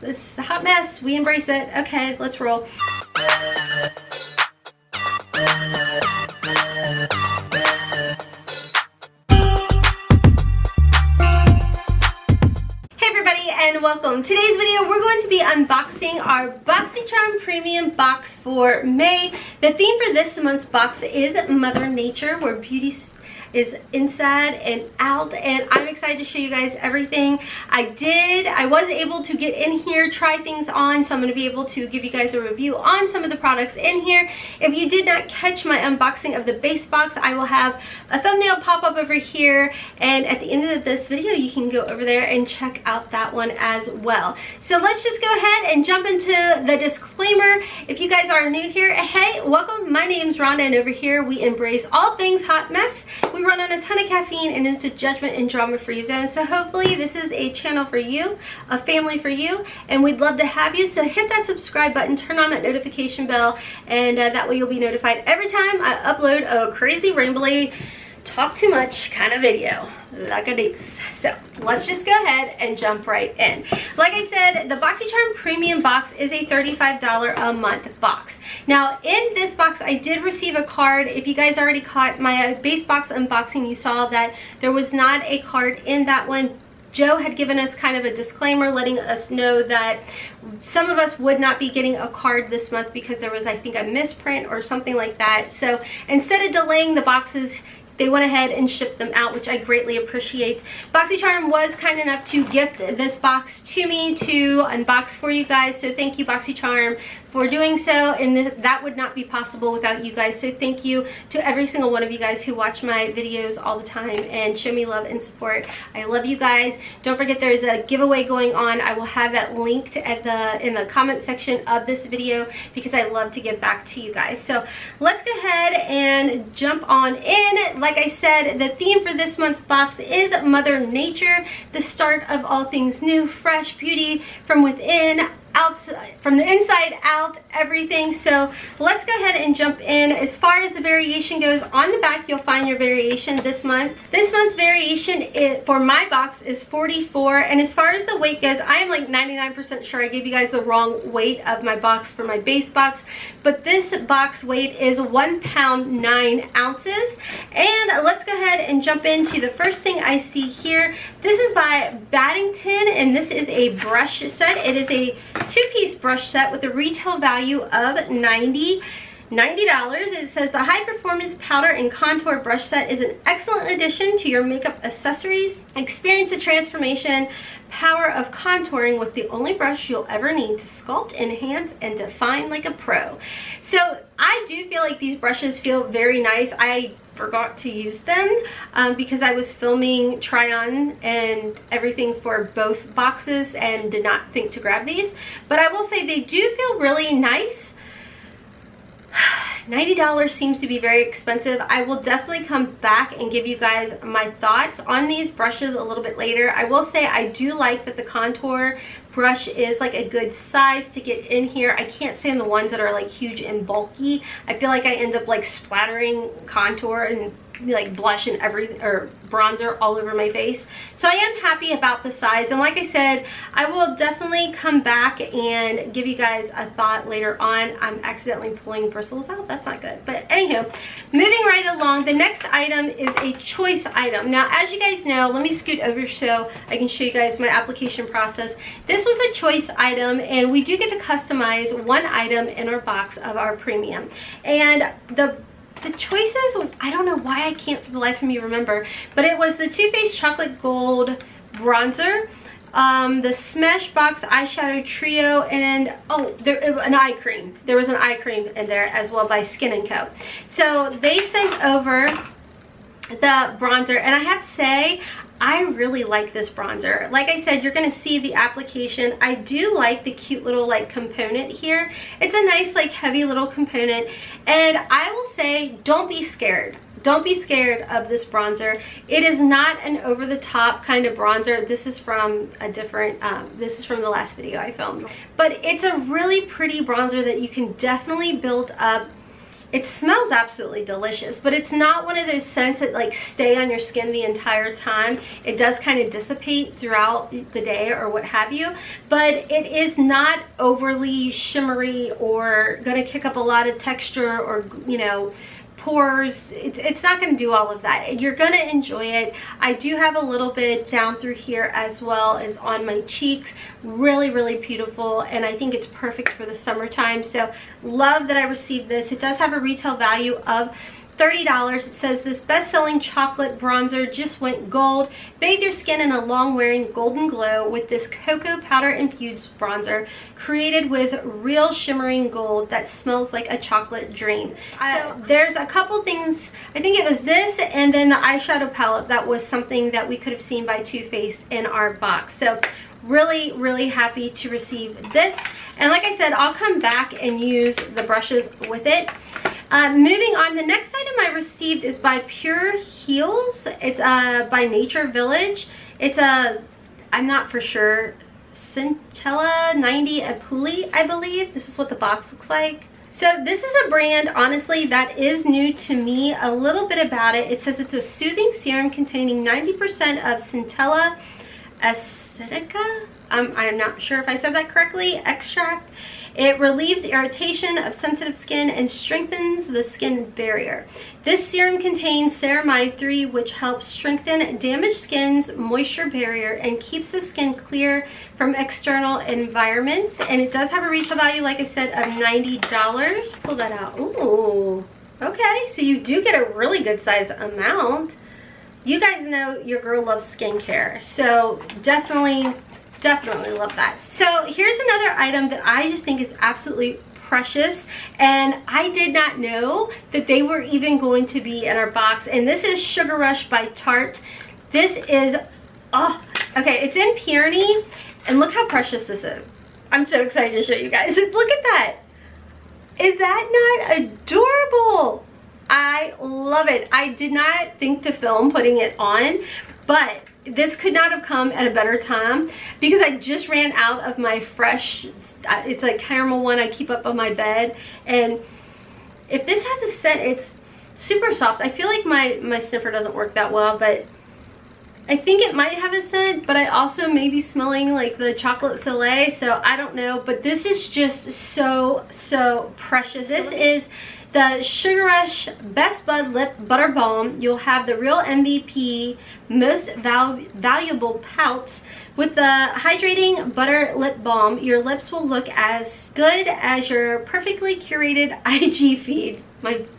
This is a hot mess. We embrace it. Okay, let's roll. And welcome. Today's video we're going to be unboxing our Boxycharm Premium Box for May. The theme for this month's box is Mother Nature, where beauty is inside and out, and I'm excited to show you guys everything. I was able to get in here, try things on, so I'm going to be able to give you guys a review on some of the products in here. If you did not catch my unboxing of the base box, I will have a thumbnail pop up over here, and at the end of this video you can go over there and check out that one as well. So let's just go ahead and jump into the disclaimer. If you guys are new here, hey, welcome. My name's Rhonda, and over here we embrace all things hot mess. We run on a ton of caffeine and it's a judgment and drama free zone, so hopefully this is a channel for you, a family for you, and we'd love to have you. So hit that subscribe button, turn on that notification bell, and that way you'll be notified every time I upload a crazy rambly talk too much kind of video like a this. So let's just go ahead and jump right in. Like I said, the Boxycharm Premium Box is a $35 a month box. Now in this box I did receive a card. If you guys already caught my base box unboxing, you saw that there was not a card in that one. Joe had given us kind of a disclaimer letting us know that some of us would not be getting a card this month because there was, I think, a misprint or something like that. So instead of delaying the boxes, they went ahead and shipped them out, which I greatly appreciate. Boxycharm was kind enough to gift this box to me to unbox for you guys, so thank you, Boxycharm, for doing so, and that would not be possible without you guys. So thank you to every single one of you guys who watch my videos all the time and show me love and support. I love you guys. Don't forget there's a giveaway going on. I will have that linked at in the comment section of this video because I love to give back to you guys. So let's go ahead and jump on in. Like I said, the theme for this month's box is Mother Nature, the start of all things new, fresh beauty from within, outside, from the inside out, everything. So let's go ahead and jump in. As far as the variation goes, on the back you'll find your variation this month. This month's variation for my box is 44, and as far as the weight goes, I am like 99% sure I gave you guys the wrong weight of my box for my base box, but this box weight is 1 pound 9 ounces. And let's go ahead and jump into the first thing I see here. This is by Battington, and this is a brush set. It is a two-piece brush set with a retail value of $90. It says the high performance powder and contour brush set is an excellent addition to your makeup accessories. Experience the transformation power of contouring with the only brush you'll ever need to sculpt, enhance, and define like a pro. So I do feel like these brushes feel very nice. I forgot to use them because I was filming TryOn and everything for both boxes and did not think to grab these, but I will say they do feel really nice. $90 seems to be very expensive. I will definitely come back and give you guys my thoughts on these brushes a little bit later. I will say I do like that the contour brush is like a good size to get in here. I can't stand the ones that are like huge and bulky. I feel like I end up like splattering contour and like blush and everything, or bronzer all over my face. So I am happy about the size, and like I said, I will definitely come back and give you guys a thought later on. I'm accidentally pulling bristles out. That's not good. But anywho, moving right along, the next item is a choice item. Now, as you guys know, let me scoot over so I can show you guys my application process. This was a choice item, and we do get to customize one item in our box of our premium. And the choices, I don't know why I can't for the life of me remember, but it was the Too Faced Chocolate Gold Bronzer, the Smashbox Eyeshadow Trio, and an eye cream. There was an eye cream in there as well by Skin & Co. So they sent over the bronzer, and I have to say, I really like this bronzer. Like I said, you're gonna see the application. I do like the cute little like component here. It's a nice like heavy little component, and I will say, don't be scared. Don't be scared of this bronzer. It is not an over-the-top kind of bronzer. This is from a different, this is from the last video I filmed. But it's a really pretty bronzer that you can definitely build up It smells absolutely delicious, but it's not one of those scents that like stay on your skin the entire time. It does kind of dissipate throughout the day or what have you, but it is not overly shimmery or gonna kick up a lot of texture or, you know, pores. It's not going to do all of that. You're going to enjoy it. I do have a little bit down through here as well as on my cheeks. Really, really beautiful, and I think it's perfect for the summertime. So love that I received this. It does have a retail value of $30. It says this best-selling chocolate bronzer just went gold. Bathe your skin in a long-wearing golden glow with this cocoa powder-infused bronzer created with real shimmering gold that smells like a chocolate dream. So there's a couple things. I think it was this and then the eyeshadow palette that was something that we could have seen by Too Faced in our box. So really, really happy to receive this. And like I said, I'll come back and use the brushes with it. Moving on, the next item I received is by Pureheals. It's by Nature Village. It's a, I'm not for sure, Centella 90 Ampoule, I believe. This is what the box looks like. So this is a brand, honestly, that is new to me. A little bit about it. It says it's a soothing serum containing 90% of Centella acetica. I'm not sure if I said that correctly. Extract. It relieves irritation of sensitive skin and strengthens the skin barrier. This serum contains ceramide 3, which helps strengthen damaged skin's moisture barrier and keeps the skin clear from external environments. And it does have a retail value, like I said, of $90. Pull that out. Ooh, okay, so you do get a really good size amount. You guys know your girl loves skincare, so definitely love that. So here's another item that I just think is absolutely precious, and I did not know that they were even going to be in our box. And this is Sugar Rush by Tarte. This is, oh, okay, it's in Peony, and look how precious this is. I'm so excited to show you guys. Look at that. Is that not adorable? I love it. I did not think to film putting it on, but this could not have come at a better time because I just ran out of my fresh, it's a caramel one I keep up on my bed. And if this has a scent, it's super soft. I feel like my sniffer doesn't work that well, but I think it might have a scent, but I also may be smelling like the chocolate Soleil, so I don't know. But this is just so precious. This is the Sugar Rush Best Bud Lip Butter Balm. You'll have the real MVP, most valuable pouts. With the hydrating butter lip balm, your lips will look as good as your perfectly curated IG feed.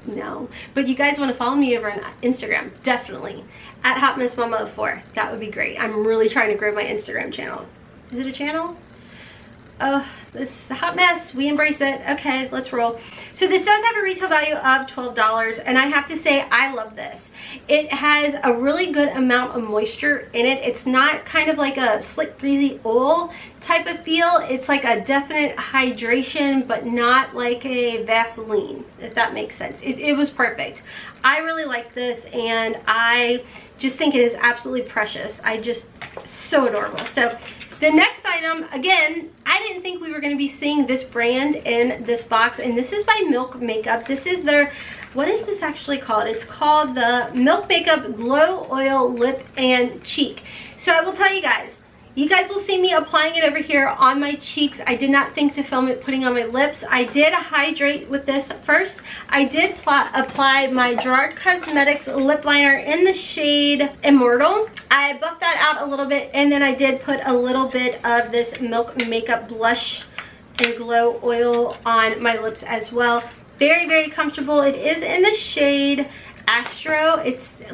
No, but you guys want to follow me over on Instagram, definitely. At HotmessMomma4. That would be great. I'm really trying to grow my Instagram channel. Is it a channel? Oh, this is a hot mess. We embrace it. Okay, let's roll. So this does have a retail value of $12, and I have to say I love this. It has a really good amount of moisture in it. It's not kind of like a slick greasy oil type of feel. It's like a definite hydration, but not like a Vaseline, if that makes sense. It was perfect. I really like this, and I just think it is absolutely precious. So adorable. So the next item, again, I didn't think we were going to be seeing this brand in this box, and this is by Milk Makeup. This is their, what is this actually called? It's called the Milk Makeup Glow Oil Lip and Cheek. So I will tell you guys will see me applying it over here on my cheeks. I did not think to film it putting on my lips. I did hydrate with this first. I did apply my Gerard Cosmetics lip liner in the shade Immortal. I buffed that out a little bit, and then I did put a little bit of this Milk Makeup blush and glow oil on my lips as well. Very comfortable. It is in the shade Astro.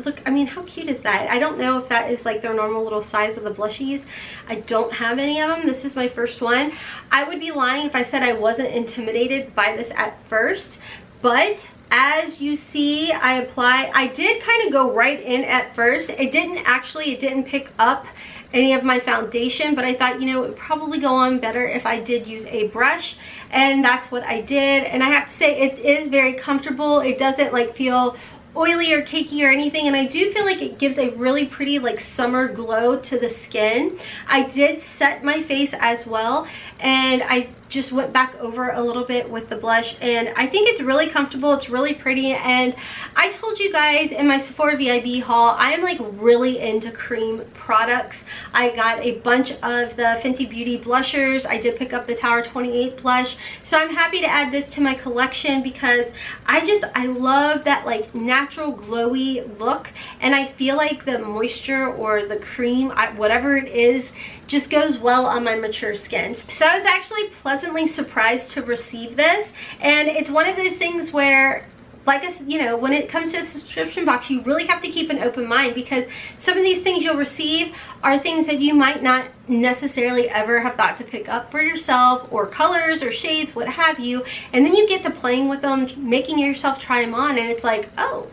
Look, I mean, how cute is that? I don't know if that is like their normal little size of the blushies. I don't have any of them. This is my first one. I would be lying if I said I wasn't intimidated by this at first, but as you see, I did kind of go right in at first. It didn't pick up any of my foundation, but I thought, you know, it would probably go on better if I did use a brush, and that's what I did. And I have to say, it is very comfortable. It doesn't like feel oily or cakey or anything, and I do feel like it gives a really pretty like summer glow to the skin. I did set my face as well, and I just went back over a little bit with the blush, and I think it's really comfortable. It's really pretty, and I told you guys in my Sephora VIB haul, I am like really into cream products. I got a bunch of the Fenty Beauty blushers. I did pick up the Tower 28 blush, so I'm happy to add this to my collection because I love that like natural glowy look, and I feel like the moisture or the cream, whatever it is, just goes well on my mature skin. So I was actually pleasantly surprised to receive this, and it's one of those things where, like, you know, when it comes to a subscription box, you really have to keep an open mind, because some of these things you'll receive are things that you might not necessarily ever have thought to pick up for yourself, or colors or shades, what have you, and then you get to playing with them, making yourself try them on, and it's like, oh,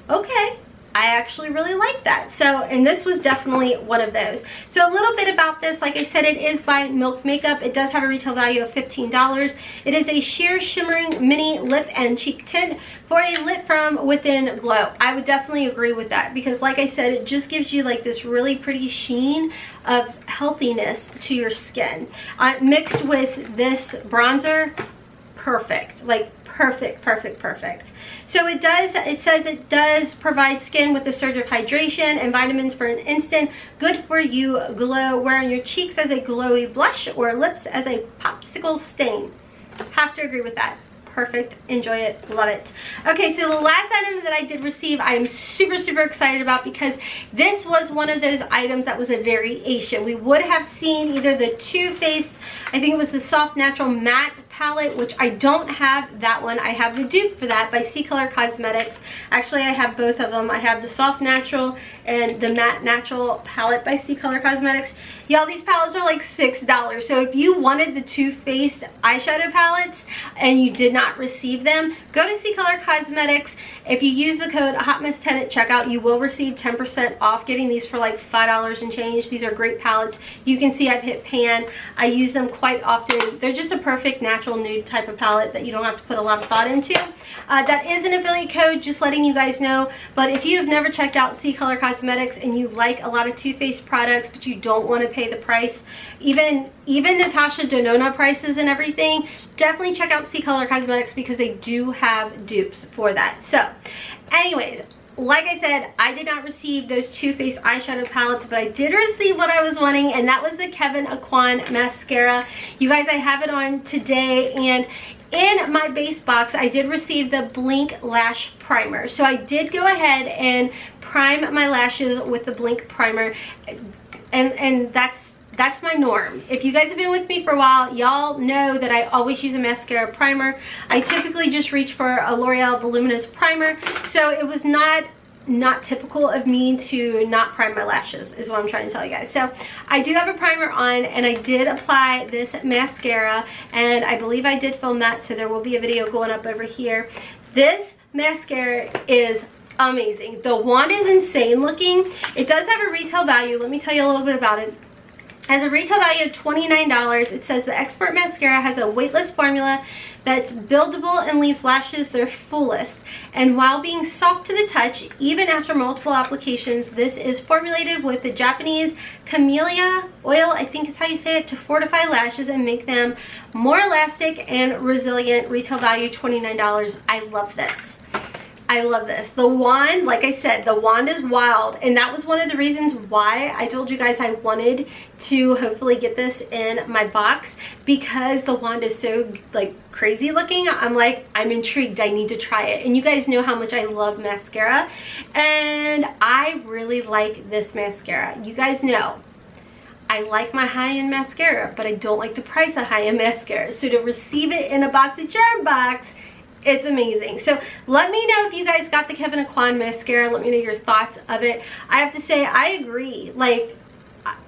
okay, I actually really like that. So, and this was definitely one of those. So a little bit about this, like I said, it is by Milk Makeup. It does have a retail value of $15. It is a sheer shimmering mini lip and cheek tint for a lit from within glow. I would definitely agree with that, because like I said, it just gives you like this really pretty sheen of healthiness to your skin. Mixed with this bronzer, perfect, like perfect, perfect, perfect. So it says it does provide skin with a surge of hydration and vitamins for an instant good for you glow, wearing your cheeks as a glowy blush or lips as a popsicle stain. Have to agree with that. Perfect, enjoy it, love it. Okay, so the last item that I did receive, I am super, super excited about, because this was one of those items that was a variation. We would have seen either the Too Faced, I think it was the Soft Natural Matte palette, which I don't have that one. I have the dupe for that by CCOLOR Cosmetics. Actually, I have both of them. I have the Soft Natural and the Matte Natural palette by CCOLOR Cosmetics. Y'all, these palettes are like $6. So if you wanted the Too Faced eyeshadow palettes and you did not receive them, go to CCOLOR Cosmetics. If you use the code HOTMESS10 at checkout, you will receive 10% off getting these for like $5 and change. These are great palettes. You can see I've hit pan. I use them quite often. They're just a perfect natural nude type of palette that you don't have to put a lot of thought into. That is an affiliate code, just letting you guys know. But if you have never checked out CCOLOR Cosmetics and you like a lot of Too Faced products, but you don't want to pay the price, even Natasha Denona prices and everything, definitely check out CCOLOR Cosmetics, because they do have dupes for that. So anyways, like I said, I did not receive those Too Faced eyeshadow palettes, but I did receive what I was wanting, and that was the Kevyn Aucoin mascara. You guys, I have it on today, and in my base box, I did receive the Blink Lash Primer. So I did go ahead and prime my lashes with the Blink Primer, and that's my norm. If you guys have been with me for a while, y'all know that I always use a mascara primer. I typically just reach for a L'Oreal Voluminous Primer, so it was not typical of me to not prime my lashes, is what I'm trying to tell you guys. So I do have a primer on, and I did apply this mascara, and I believe I did film that, so there will be a video going up over here. This mascara is amazing. The wand is insane looking. It does have a retail value. Let me tell you a little bit about it. Has a retail value of $29. It says the Expert Mascara has a weightless formula that's buildable and leaves lashes their fullest. And while being soft to the touch, even after multiple applications, this is formulated with the Japanese camellia oil, I think is how you say it, to fortify lashes and make them more elastic and resilient. Retail value $29. I love this. I love this. The wand, like I said, the wand is wild, and that was one of the reasons why I told you guys I wanted to hopefully get this in my box, because the wand is so like crazy looking. I'm like, I'm intrigued. I need to try it. And you guys know how much I love mascara, and I really like this mascara. You guys know I like my high-end mascara, but I don't like the price of high-end mascara. So to receive it in a Boxycharm box, it's amazing. So let me know if you guys got the Kevyn Aucoin mascara. Let me know your thoughts of it. I have to say, I agree. Like,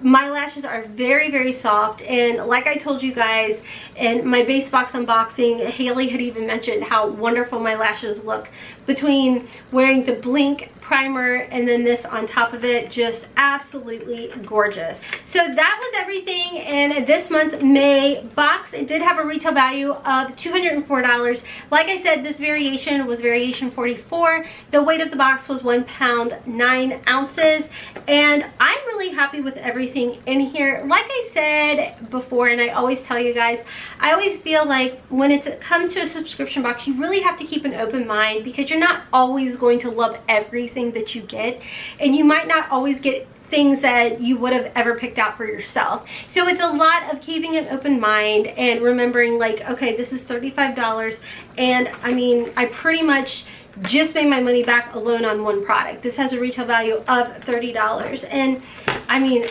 my lashes are very, very soft, and like I told you guys in my base box unboxing, Haley had even mentioned how wonderful my lashes look between wearing the Blink primer, and then this on top of it, just absolutely gorgeous. So that was everything in this month's May box. It did have a retail value of $204. Like I said, this variation was variation 44. The weight of the box was 1 pound 9 ounces, and I'm really happy with everything in here. Like I said before, and I always tell you guys, I always feel like when it comes to a subscription box, you really have to keep an open mind, because you're not always going to love everything that you get, and you might not always get things that you would have ever picked out for yourself. So it's a lot of keeping an open mind and remembering, like, okay, this is $35, and I mean, I pretty much just made my money back alone on one product. This has a retail value of $30, and I mean,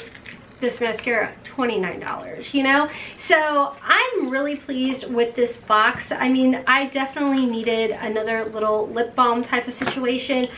this mascara, $29, you know? So I'm really pleased with this box. I mean, I definitely needed another little lip balm type of situation.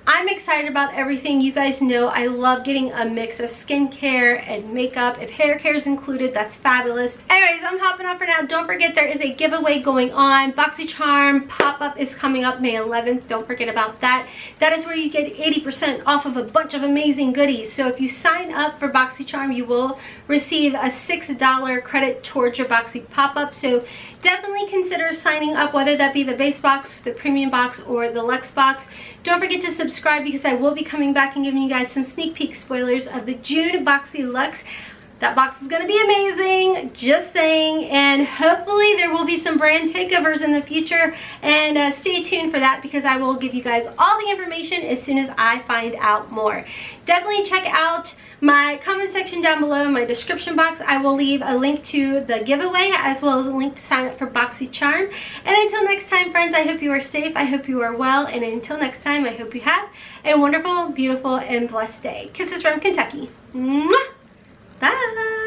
I'm excited about everything. You guys know I love getting a mix of skincare and makeup. If hair care is included, that's fabulous. Anyways, I'm hopping off for now. Don't forget, there is a giveaway going on. Boxycharm Pop-Up is coming up May 11th. Don't forget about that. That is where you get 80% off of a bunch of amazing goodies. So if you sign up for Boxycharm, you will receive a $6 credit towards your Boxy Pop-Up. So definitely consider signing up, whether that be the base box, the premium box, or the luxe box. Don't forget to subscribe, because I will be coming back and giving you guys some sneak peek spoilers of the June Boxy Luxe. That box is going to be amazing, just saying, and hopefully there will be some brand takeovers in the future, and stay tuned for that, because I will give you guys all the information as soon as I find out more. Definitely check out my comment section down below in my description box. I will leave a link to the giveaway, as well as a link to sign up for Boxycharm. And until next time, friends, I hope you are safe, I hope you are well, and until next time, I hope you have a wonderful, beautiful, and blessed day. Kisses from Kentucky. Mwah! Bye!